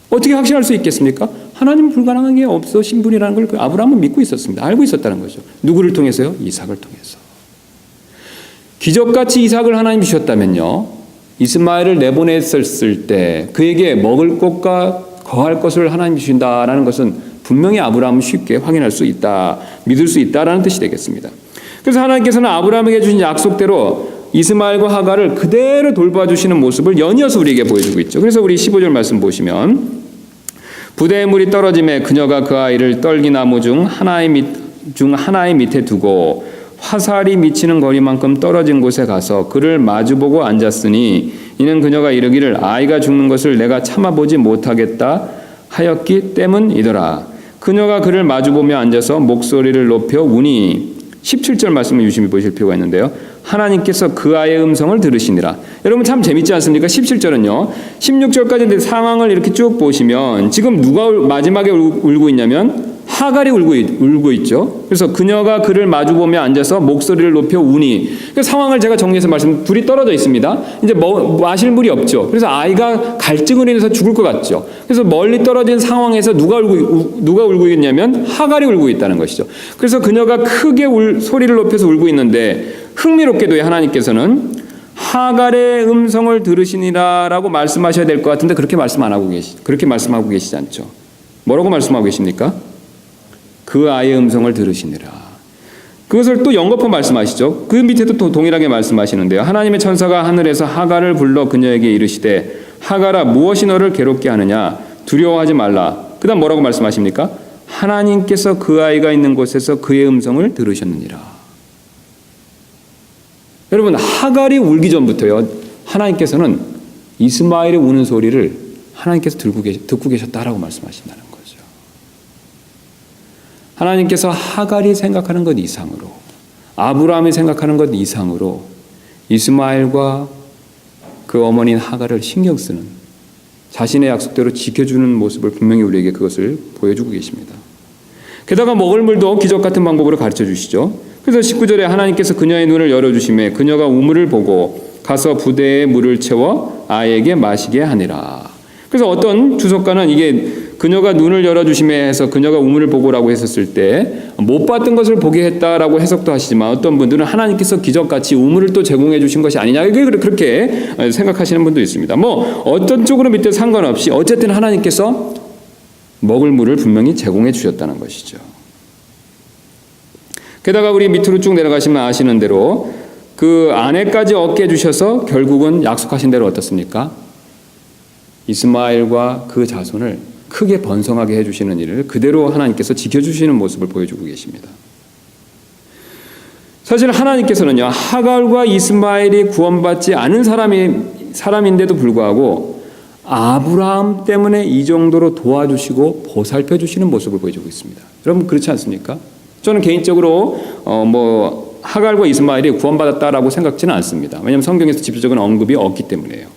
어떻게 확신할 수 있겠습니까? 하나님은 불가능한 게 없으신 분이라는 걸 아브라함은 믿고 있었습니다. 알고 있었다는 거죠. 누구를 통해서요? 이삭을 통해서. 기적같이 이삭을 하나님이 주셨다면요, 이스마엘을 내보냈을 때 그에게 먹을 것과 거할 것을 하나님이 주신다라는 것은 분명히 아브라함은 쉽게 확인할 수 있다, 믿을 수 있다라는 뜻이 되겠습니다. 그래서 하나님께서는 아브라함에게 주신 약속대로 이스마엘과 하갈을 그대로 돌봐주시는 모습을 연이어서 우리에게 보여주고 있죠. 그래서 우리 15절 말씀 보시면, 부대에 물이 떨어짐에 그녀가 그 아이를 떨기나무 중 하나의 밑에 두고 화살이 미치는 거리만큼 떨어진 곳에 가서 그를 마주보고 앉았으니 이는 그녀가 이르기를 아이가 죽는 것을 내가 참아보지 못하겠다 하였기 때문이더라. 그녀가 그를 마주보며 앉아서 목소리를 높여 우니, 17절 말씀을 유심히 보실 필요가 있는데요, 하나님께서 그 아이의 음성을 들으시니라. 여러분 참 재밌지 않습니까? 17절은요 16절까지 상황을 이렇게 쭉 보시면 지금 누가 마지막에 울고 있냐면 하갈이 울고 있죠. 그래서 그녀가 그를 마주보며 앉아서 목소리를 높여 우니, 그 상황을 제가 정리해서 둘이 떨어져 있습니다. 이제 마실 물이 없죠. 그래서 아이가 갈증으로 인해서 죽을 것 같죠. 그래서 멀리 떨어진 상황에서 누가 울고 있냐면 하갈이 울고 있다는 것이죠. 그래서 그녀가 크게 소리를 높여서 울고 있는데, 흥미롭게도 하나님께서는 하갈의 음성을 들으시니라라고 말씀하셔야 될 것 같은데 그렇게 말씀하고 계시지 않죠. 뭐라고 말씀하고 계십니까? 그 아이의 음성을 들으시니라. 그것을 또 연거푸 말씀하시죠. 그 밑에도 또 동일하게 말씀하시는데요. 하나님의 천사가 하늘에서 하갈을 불러 그녀에게 이르시되 하갈아 무엇이 너를 괴롭게 하느냐, 두려워하지 말라. 그 다음 뭐라고 말씀하십니까? 하나님께서 그 아이가 있는 곳에서 그의 음성을 들으셨느니라. 여러분, 하갈이 울기 전부터요 하나님께서는 이스마엘의 우는 소리를 하나님께서 듣고 계셨다라고 말씀하신다는 거죠. 하나님께서 하갈이 생각하는 것 이상으로, 아브라함이 생각하는 것 이상으로 이스마엘과 그 어머니인 하갈을 신경 쓰는, 자신의 약속대로 지켜주는 모습을 분명히 우리에게 그것을 보여주고 계십니다. 게다가 먹을 물도 기적 같은 방법으로 가르쳐 주시죠. 그래서 19절에 하나님께서 그녀의 눈을 열어주심에 그녀가 우물을 보고 가서 부대에 물을 채워 아이에게 마시게 하니라. 그래서 어떤 주석가는 이게 그녀가 눈을 열어주심에 해서 그녀가 우물을 보고라고 했었을 때 못 봤던 것을 보게 했다라고 해석도 하시지만, 어떤 분들은 하나님께서 기적같이 우물을 또 제공해 주신 것이 아니냐, 그렇게 생각하시는 분도 있습니다. 어떤 쪽으로 믿든 상관없이 어쨌든 하나님께서 먹을 물을 분명히 제공해 주셨다는 것이죠. 게다가 우리 밑으로 쭉 내려가시면 아시는 대로 그 아내까지 얻게 해주셔서 결국은 약속하신 대로 어떻습니까? 이스마엘과 그 자손을 크게 번성하게 해주시는 일을 그대로 하나님께서 지켜주시는 모습을 보여주고 계십니다. 사실 하나님께서는요 하갈과 이스마엘이 구원받지 않은 사람인데도 불구하고 아브라함 때문에 이 정도로 도와주시고 보살펴 주시는 모습을 보여주고 있습니다. 여러분 그렇지 않습니까? 저는 개인적으로 하갈과 이스마엘이 구원받았다라고 생각지는 않습니다. 왜냐하면 성경에서 직접적인 언급이 없기 때문에요.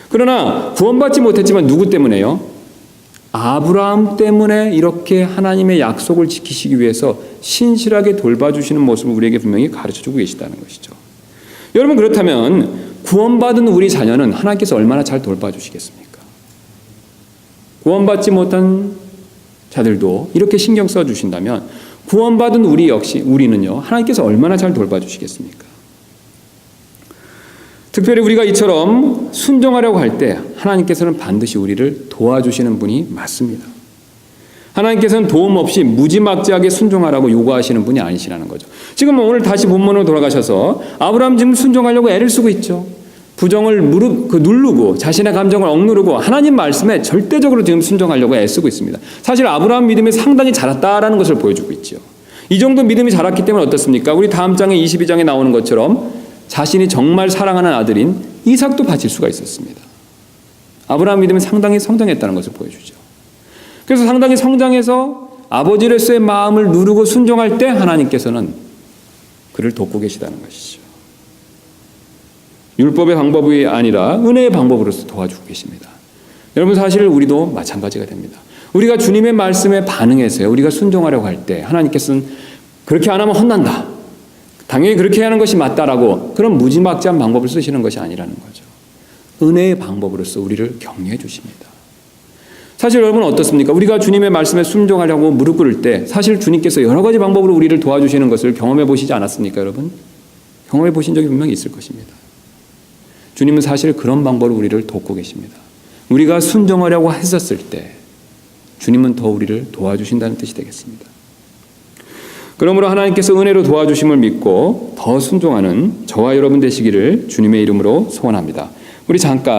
그러나 구원받지 못했지만 누구 때문에요? 아브라함 때문에 이렇게 하나님의 약속을 지키시기 위해서 신실하게 돌봐주시는 모습을 우리에게 분명히 가르쳐주고 계시다는 것이죠. 여러분 그렇다면 구원받은 우리 자녀는 하나님께서 얼마나 잘 돌봐주시겠습니까? 구원받지 못한 자들도 이렇게 신경 써주신다면 구원받은 우리는요 하나님께서 얼마나 잘 돌봐주시겠습니까? 특별히 우리가 이처럼 순종하려고 할 때 하나님께서는 반드시 우리를 도와주시는 분이 맞습니다. 하나님께서는 도움 없이 무지막지하게 순종하라고 요구하시는 분이 아니시라는 거죠. 지금 오늘 다시 본문으로 돌아가셔서 아브라함 지금 순종하려고 애를 쓰고 있죠. 부정을 누르고 자신의 감정을 억누르고 하나님 말씀에 절대적으로 지금 순종하려고 애쓰고 있습니다. 사실 아브라함 믿음이 상당히 자랐다라는 것을 보여주고 있죠. 이 정도 믿음이 자랐기 때문에 어떻습니까? 우리 다음 장에 22장에 나오는 것처럼 자신이 정말 사랑하는 아들인 이삭도 바칠 수가 있었습니다. 아브라함 믿음이 상당히 성장했다는 것을 보여주죠. 그래서 상당히 성장해서 아버지로서의 마음을 누르고 순종할 때 하나님께서는 그를 돕고 계시다는 것이죠. 율법의 방법이 아니라 은혜의 방법으로서 도와주고 계십니다. 여러분 사실 우리도 마찬가지가 됩니다. 우리가 주님의 말씀에 반응해서요 우리가 순종하려고 할 때 하나님께서는 그렇게 안 하면 혼난다, 당연히 그렇게 하는 것이 맞다라고 그런 무지막지한 방법을 쓰시는 것이 아니라는 거죠. 은혜의 방법으로서 우리를 격려해 주십니다. 사실 여러분 어떻습니까? 우리가 주님의 말씀에 순종하려고 무릎 꿇을 때 사실 주님께서 여러 가지 방법으로 우리를 도와주시는 것을 경험해 보시지 않았습니까, 여러분? 경험해 보신 적이 분명히 있을 것입니다. 주님은 사실 그런 방법으로 우리를 돕고 계십니다. 우리가 순종하려고 했었을 때 주님은 더 우리를 도와주신다는 뜻이 되겠습니다. 그러므로 하나님께서 은혜로 도와주심을 믿고 더 순종하는 저와 여러분 되시기를 주님의 이름으로 소원합니다. 우리 잠깐